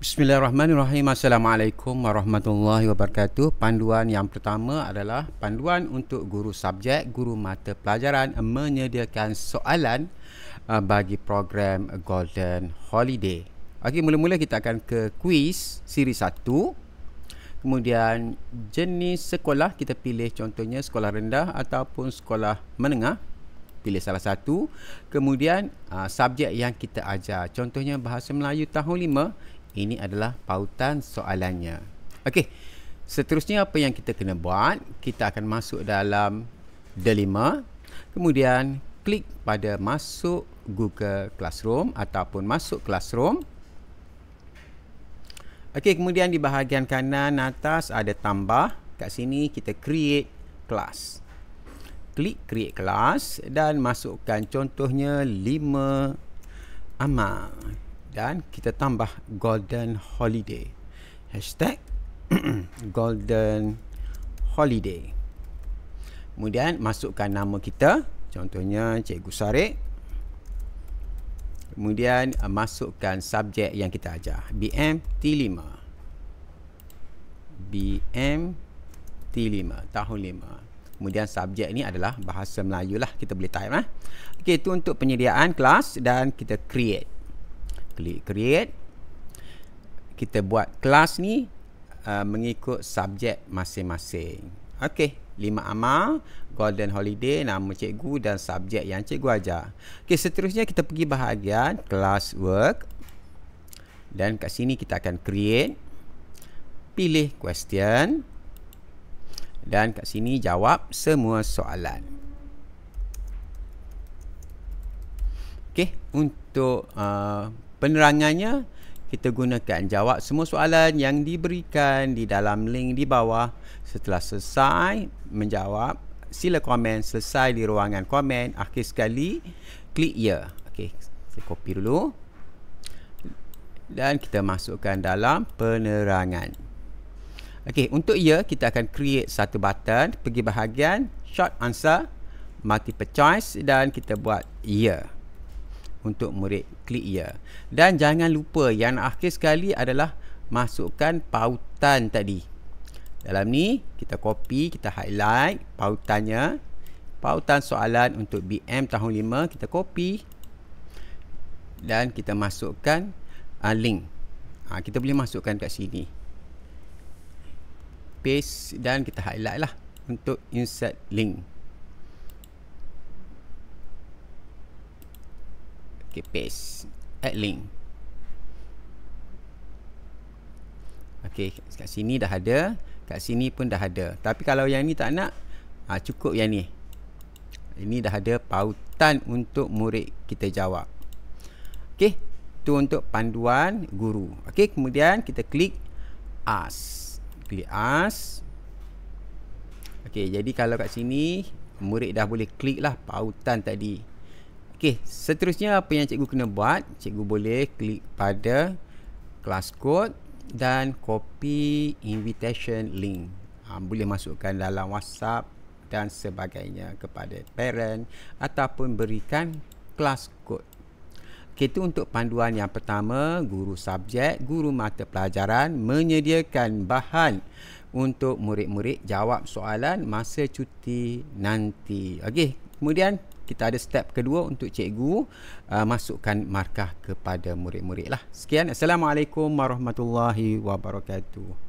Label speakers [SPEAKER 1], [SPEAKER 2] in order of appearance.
[SPEAKER 1] Bismillahirrahmanirrahim. Assalamualaikum warahmatullahi wabarakatuh. Panduan yang pertama adalah panduan untuk guru subjek, guru mata pelajaran menyediakan soalan bagi program Golden Holiday. Okey, mula-mula kita akan ke kuis siri 1. Kemudian jenis sekolah kita pilih, contohnya sekolah rendah ataupun sekolah menengah. Pilih salah satu. Kemudian subjek yang kita ajar, contohnya bahasa Melayu tahun 5. Ini adalah pautan soalannya. Okey. Seterusnya apa yang kita kena buat? Kita akan masuk dalam D5. Kemudian klik pada masuk Google Classroom ataupun masuk Classroom. Okey, kemudian di bahagian kanan atas ada tambah. Kat sini kita create class. Klik create class dan masukkan contohnya 5 amal. Dan kita tambah Golden Holiday. Hashtag Golden Holiday. Kemudian masukkan nama kita. Contohnya Cikgu Sarik. Kemudian masukkan subjek yang kita ajar. BMT5. BMT5 tahun 5. Kemudian subjek ni adalah bahasa Melayu lah. Kita boleh type. Okey, itu untuk penyediaan kelas dan kita create. Klik create. Kita buat kelas ni mengikut subjek masing-masing. Okey, 5 amal, Golden Holiday, nama cikgu dan subjek yang cikgu ajar. Okey, seterusnya kita pergi bahagian class work. Dan kat sini kita akan create. Pilih question. Dan kat sini jawab semua soalan. Okey, untuk penerangannya, kita gunakan jawab semua soalan yang diberikan di dalam link di bawah. Setelah selesai menjawab, sila komen. Selesai di ruangan komen, akhir sekali klik ya. Okey, saya copy dulu. Dan kita masukkan dalam penerangan. Okey, untuk ya, kita akan create satu button. Pergi bahagian short answer, multiple choice dan kita buat ya. Untuk murid klik ya. Dan jangan lupa yang akhir sekali adalah masukkan pautan tadi. Dalam ni kita copy, kita highlight pautannya. Pautan soalan untuk BM tahun 5 kita copy. Dan kita masukkan link. Kita boleh masukkan kat sini. Paste dan kita highlight lah untuk insert link. Okay, paste, add link. Okey, kat sini dah ada, kat sini pun dah ada. Tapi kalau yang ni tak nak, cukup yang ni. Ini dah ada pautan untuk murid kita jawab. Okey, tu untuk panduan guru. Okey, kemudian kita klik ask. Klik ask. Okey, jadi kalau kat sini murid dah boleh klik lah pautan tadi. Okey, seterusnya apa yang cikgu kena buat? Cikgu boleh klik pada class code dan copy invitation link. Boleh masukkan dalam WhatsApp dan sebagainya kepada parent ataupun berikan class code. Okey, itu untuk panduan yang pertama, guru subjek, guru mata pelajaran menyediakan bahan untuk murid-murid jawab soalan masa cuti nanti. Okey, kemudian kita ada step kedua untuk cikgu masukkan markah kepada murid-murid lah. Sekian. Assalamualaikum warahmatullahi wabarakatuh.